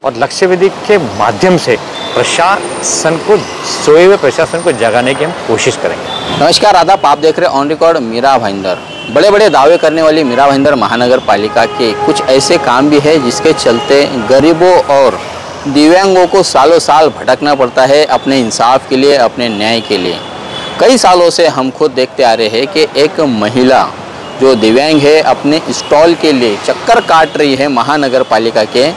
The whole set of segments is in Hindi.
और लक्ष्य वेदी के माध्यम से प्रशासन को, सोए हुए प्रशासन को जगाने की हम कोशिश करेंगे। नमस्कार, आदाब। आप देख रहे हैं ऑन रिकॉर्ड मीरा भाईंदर। बड़े बड़े दावे करने वाली मीरा भाईंदर महानगर पालिका के कुछ ऐसे काम भी है जिसके चलते गरीबों और दिव्यांगों को सालों साल भटकना पड़ता है अपने इंसाफ के लिए, अपने न्याय के लिए। कई सालों से हम खुद देखते आ रहे हैं कि एक महिला जो दिव्यांग है अपने स्टॉल के लिए चक्कर काट रही है महानगर पालिका के।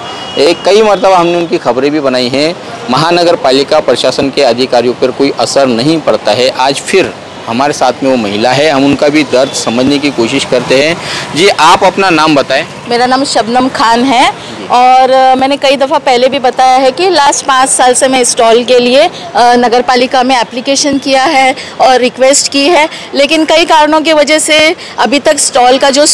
कई मरतबा हमने उनकी खबरें भी बनाई हैं। महानगर पालिका प्रशासन के अधिकारियों पर कोई असर नहीं पड़ता है। आज फिर हमारे साथ में वो महिला है, हम उनका भी दर्द समझने की कोशिश करते हैं। जी, आप अपना नाम बताएं। मेरा नाम शबनम खान है और मैंने कई दफ़ा पहले भी बताया है कि लास्ट 5 साल से मैं स्टॉल के लिए नगर पालिका में एप्लीकेशन किया है और रिक्वेस्ट की है, लेकिन कई कारणों की वजह से अभी तक स्टॉल का जो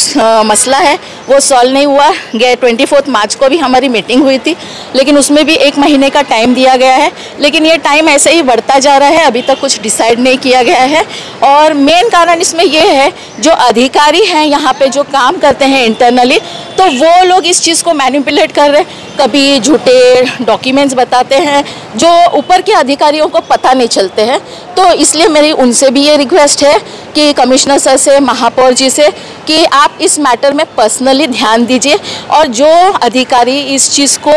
मसला है वो सॉल्व नहीं हुआ। 24 मार्च को भी हमारी मीटिंग हुई थी, लेकिन उसमें भी 1 महीने का टाइम दिया गया है, लेकिन ये टाइम ऐसे ही बढ़ता जा रहा है। अभी तक कुछ डिसाइड नहीं किया गया है और मेन कारण इसमें ये है, जो अधिकारी हैं यहाँ पे जो काम करते हैं इंटरनली, तो वो लोग इस चीज़ को मैनिपुलेट कर रहे हैं। कभी झूठे डॉक्यूमेंट्स बताते हैं जो ऊपर के अधिकारियों को पता नहीं चलते हैं। तो इसलिए मेरी उनसे भी ये रिक्वेस्ट है कि कमिश्नर सर से, महापौर जी से, कि आप इस मैटर में पर्सनली ध्यान दीजिए और जो अधिकारी इस चीज़ को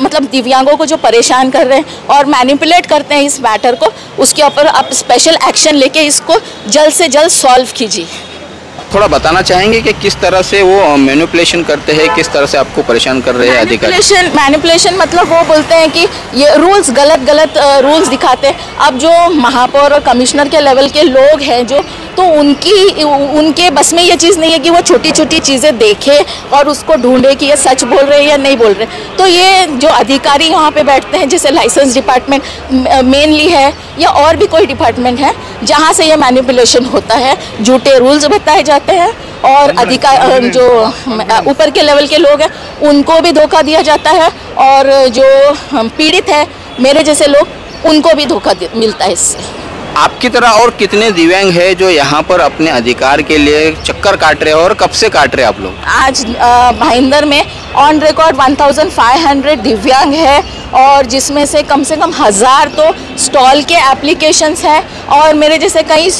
मतलब दिव्यांगों को जो परेशान कर रहे हैं और मैनिपुलेट करते हैं इस मैटर को, उसके ऊपर आप स्पेशल एक्शन लेके इसको जल्द से जल्द सॉल्व कीजिए। थोड़ा बताना चाहेंगे कि किस तरह से वो मैनिपुलेशन करते हैं, किस तरह से आपको परेशान कर रहे हैं अधिकारी? मैनिपुलेशन मतलब वो बोलते हैं कि ये रूल्स गलत रूल्स दिखाते हैं। अब जो महापौर और कमिश्नर के लेवल के लोग हैं जो, तो उनके बस में ये चीज़ नहीं है कि वो छोटी छोटी चीज़ें देखे और उसको ढूंढे कि ये सच बोल रहे हैं या नहीं बोल रहे। तो ये जो अधिकारी यहाँ पे बैठते हैं, जैसे लाइसेंस डिपार्टमेंट मेनली है या और भी कोई डिपार्टमेंट है, जहाँ से ये मैनिपुलेशन होता है, झूठे रूल्स बताए जाते हैं और अधिकारी जो ऊपर के लेवल के लोग हैं उनको भी धोखा दिया जाता है और जो पीड़ित है मेरे जैसे लोग, उनको भी धोखा मिलता है इससे। आपकी तरह और कितने दिव्यांग हैं जो यहाँ पर अपने अधिकार के लिए चक्कर काट रहे हैं और कब से काट रहे हैं आप लोग? आज भाईंदर में ऑन रिकॉर्ड 1500 दिव्यांग है और जिसमें से कम 1000 तो स्टॉल के एप्लीकेशंस हैं और मेरे जैसे कई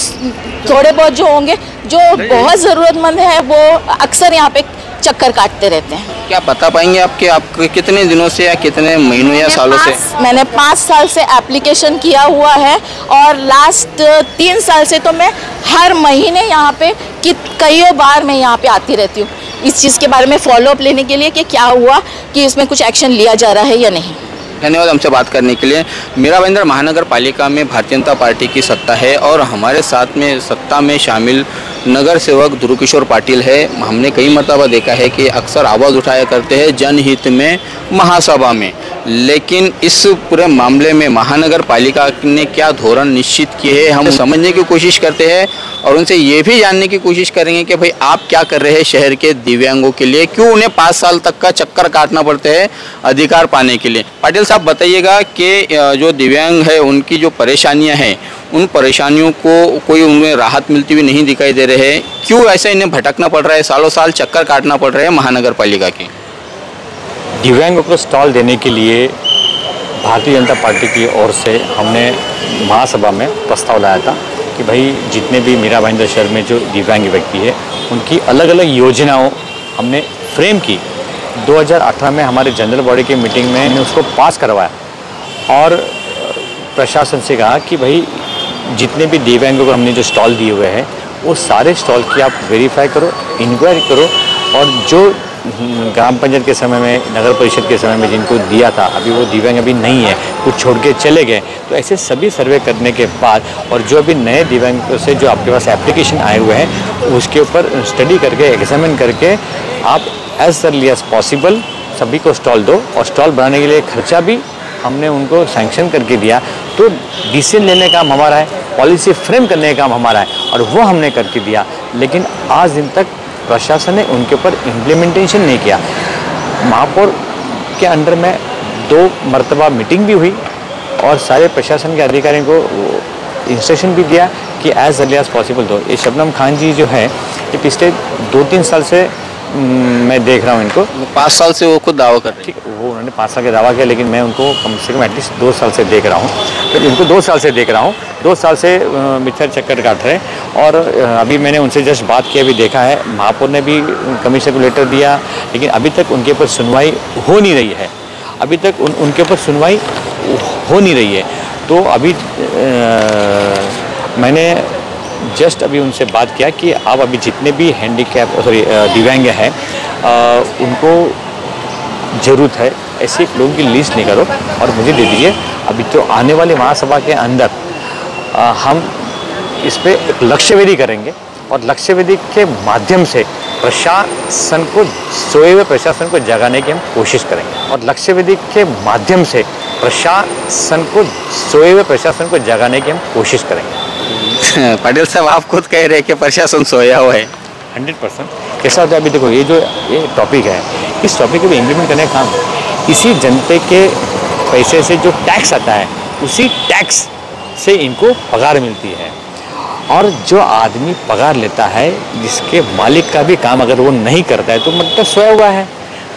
थोड़े बहुत जो होंगे जो बहुत ज़रूरतमंद है, वो अक्सर यहाँ पे चक्कर काटते रहते हैं। क्या बता पाएंगे आपके कितने दिनों से या कितने महीनों या सालों से? मैंने 5 साल से एप्लीकेशन किया हुआ है और लास्ट 3 साल से तो मैं हर महीने यहाँ पे कई बार मैं यहाँ पे आती रहती हूँ इस चीज़ के बारे में फॉलोअप लेने के लिए कि क्या हुआ, कि इसमें कुछ एक्शन लिया जा रहा है या नहीं। धन्यवाद हमसे बात करने के लिए। मीरा भाईंदर महानगर पालिका में भारतीय जनता पार्टी की सत्ता है और हमारे साथ में सत्ता में शामिल नगर सेवक ध्रुव किशोर पाटिल है। हमने कई मरतबा देखा है कि अक्सर आवाज़ उठाया करते हैं जनहित में महासभा में, लेकिन इस पूरे मामले में महानगर पालिका ने क्या धोरण निश्चित किए हैं हम समझने की कोशिश करते हैं और उनसे ये भी जानने की कोशिश करेंगे कि भाई आप क्या कर रहे हैं शहर के दिव्यांगों के लिए, क्यों उन्हें 5 साल तक का चक्कर काटना पड़ता है अधिकार पाने के लिए। पाटिल साहब, बताइएगा कि जो दिव्यांग है उनकी जो परेशानियां हैं, उन परेशानियों को कोई उनमें राहत मिलती हुई नहीं दिखाई दे रहे हैं, क्यों ऐसे इन्हें भटकना पड़ रहा है, सालों साल चक्कर काटना पड़ रहा है महानगर पालिका की? दिव्यांगों को स्टॉल देने के लिए भारतीय जनता पार्टी की ओर से हमने महासभा में प्रस्ताव लाया था कि भाई जितने भी मीरा भाईंदर शहर में जो दिव्यांग व्यक्ति है उनकी अलग अलग योजनाओं हमने फ्रेम की। 2018 में हमारे जनरल बॉडी की मीटिंग में हमने उसको पास करवाया और प्रशासन से कहा कि भाई जितने भी दिव्यांगों को हमने जो स्टॉल दिए हुए हैं वो सारे स्टॉल की आप वेरीफाई करो, इंक्वायरी करो और जो ग्राम पंचायत के समय में, नगर परिषद के समय में जिनको दिया था, अभी वो दिव्यांग अभी नहीं है, कुछ छोड़ के चले गए, तो ऐसे सभी सर्वे करने के बाद और जो अभी नए दिव्यांग से जो आपके पास एप्लीकेशन आए हुए हैं उसके ऊपर स्टडी करके, एग्जामिन करके आप एज अर्ली एज पॉसिबल सभी को स्टॉल दो और स्टॉल बनाने के लिए खर्चा भी हमने उनको सैंक्शन करके दिया। तो डिसीजन लेने का काम हमारा है, पॉलिसी फ्रेम करने का काम हमारा है और वो हमने करके दिया, लेकिन आज दिन तक प्रशासन ने उनके ऊपर इम्प्लीमेंटेशन नहीं किया। महापौर के अंडर में 2 मरतबा मीटिंग भी हुई और सारे प्रशासन के अधिकारियों को इंस्ट्रक्शन भी दिया कि एज अर्ली एज पॉसिबल दो। ये शबनम खान जी जो है, ये पिछले 2-3 साल से मैं देख रहा हूँ इनको। 5 साल से वो खुद दावा कर रहे हैं। ठीक, वो उन्होंने 5 साल का दावा किया, लेकिन मैं उनको कम से कम एटलीस्ट 2 साल से देख रहा हूँ। तो इनको 2 साल से देख रहा हूँ, 2 साल से मिथ्या चक्कर काट रहे हैं। और अभी मैंने उनसे जस्ट बात किया, भी देखा है, महापौर ने भी कमिश्नर को लेटर दिया, लेकिन अभी तक उनके ऊपर सुनवाई हो नहीं रही है। अभी तक उनके ऊपर सुनवाई हो नहीं रही है। तो अभी मैंने जस्ट अभी उनसे बात किया कि आप अभी जितने भी दिव्यांग हैं उनको ज़रूरत है, ऐसे लोगों की लिस्ट निकालो और मुझे दे दीजिए। अभी तो आने वाले महासभा के अंदर हम इस पे एक लक्ष्यवेदी करेंगे और लक्ष्यवेदी के माध्यम से प्रशासन को, सोए हुए प्रशासन को जगाने की हम कोशिश करेंगे। और लक्ष्यवेदी के माध्यम से प्रशासन को, सोए हुए प्रशासन को जगाने की हम कोशिश करेंगे। पाटिल साहब, आप खुद कह रहे हैं कि प्रशासन सोया हुआ है। 100% कैसा होता है, अभी देखो ये टॉपिक है, इस टॉपिक को भी इम्प्लीमेंट करने का काम इसी जनता के पैसे से जो टैक्स आता है, उसी टैक्स से इनको पगार मिलती है। और जो आदमी पगार लेता है, जिसके मालिक का भी काम अगर वो नहीं करता है, तो मतलब सोया हुआ है,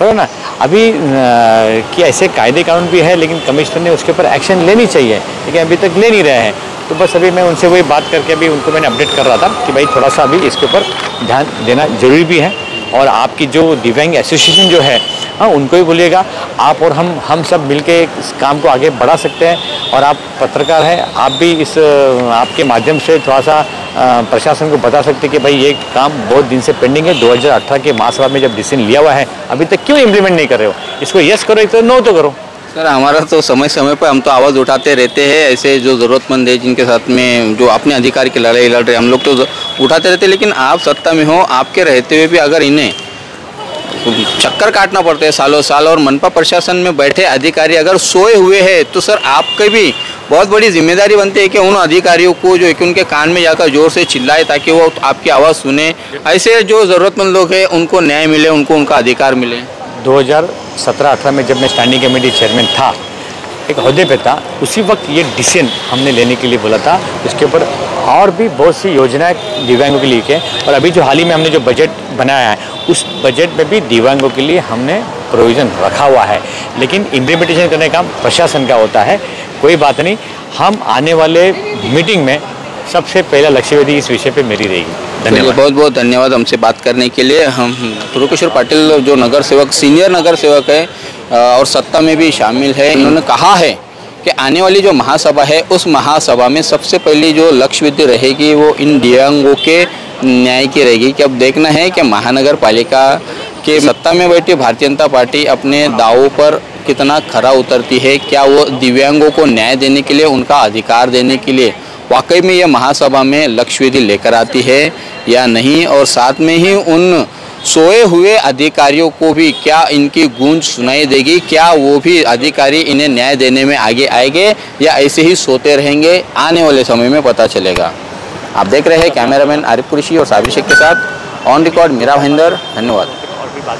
बराबर ना। अभी कि ऐसे कायदे कानून भी है, लेकिन कमिश्नर ने उसके ऊपर एक्शन लेनी चाहिए, लेकिन अभी तक ले नहीं रहे हैं। तो बस अभी मैं उनसे वही बात करके अभी उनको मैंने अपडेट कर रहा था कि भाई थोड़ा सा अभी इसके ऊपर ध्यान देना जरूरी भी है। और आपकी जो दिव्यांग एसोसिएशन जो है, हाँ, उनको भी बोलिएगा। आप और हम सब मिलके इस काम को आगे बढ़ा सकते हैं। और आप पत्रकार हैं, आप भी इस आपके माध्यम से थोड़ा सा प्रशासन को बता सकते हैं कि भाई ये काम बहुत दिन से पेंडिंग है। 2018 के महासभा में जब डिसीजन लिया हुआ है, अभी तक क्यों इम्प्लीमेंट नहीं कर रहे हो? इसको यस करो, एक तो नो तो करो। सर, हमारा तो समय समय पर हम तो आवाज़ उठाते रहते हैं, ऐसे जो ज़रूरतमंद है जिनके साथ में जो अपने अधिकार की लड़ाई लड़ रहे हैं, हम लोग तो उठाते रहते हैं। लेकिन आप सत्ता में हो, आपके रहते हुए भी अगर इन्हें चक्कर काटना पड़ता है सालों साल, और मनपा प्रशासन में बैठे अधिकारी अगर सोए हुए हैं, तो सर आपकी भी बहुत बड़ी जिम्मेदारी बनती है कि उन अधिकारियों को जो कि उनके कान में जाकर जोर से चिल्लाए, ताकि वो आपकी आवाज़ सुने। ऐसे जो ज़रूरतमंद लोग हैं उनको न्याय मिले, उनको उनका अधिकार मिले। 2017-18 में जब मैं स्टैंडिंग कमेटी चेयरमैन था, एक ओहदे पे था, उसी वक्त ये डिसीजन हमने लेने के लिए बोला था। इसके ऊपर और भी बहुत सी योजनाएं दिव्यांगों के लिए की। और अभी जो हाल ही में हमने जो बजट बनाया है, उस बजट में भी दिव्यांगों के लिए हमने प्रोविज़न रखा हुआ है। लेकिन इम्प्लीमेंटेशन करने का प्रशासन का होता है। कोई बात नहीं, हम आने वाले मीटिंग में सबसे पहला लक्ष्यवेदी इस विषय पे मेरी रहेगी। धन्यवाद। बहुत बहुत धन्यवाद हमसे बात करने के लिए। हम ध्रुवकिशोर पाटिल जो नगर सेवक, सीनियर नगर सेवक है और सत्ता में भी शामिल है, इन्होंने कहा है कि आने वाली जो महासभा है, उस महासभा में सबसे पहली जो लक्ष्यवेदी रहेगी वो इन दिव्यांगों के न्याय की रहेगी। कि अब देखना है कि महानगर पालिका के सत्ता में बैठी भारतीय जनता पार्टी अपने दावों पर कितना खरा उतरती है। क्या वो दिव्यांगों को न्याय देने के लिए, उनका अधिकार देने के लिए वाकई में यह महासभा में लक्ष्यवेदी लेकर आती है या नहीं। और साथ में ही उन सोए हुए अधिकारियों को भी क्या इनकी गूंज सुनाई देगी? क्या वो भी अधिकारी इन्हें न्याय देने में आगे आएंगे या ऐसे ही सोते रहेंगे? आने वाले समय में पता चलेगा। आप देख रहे हैं कैमरामैन आरिफ कुरैशी और साबिर शेख के साथ ऑन रिकॉर्ड मीरा भाईंदर। धन्यवाद।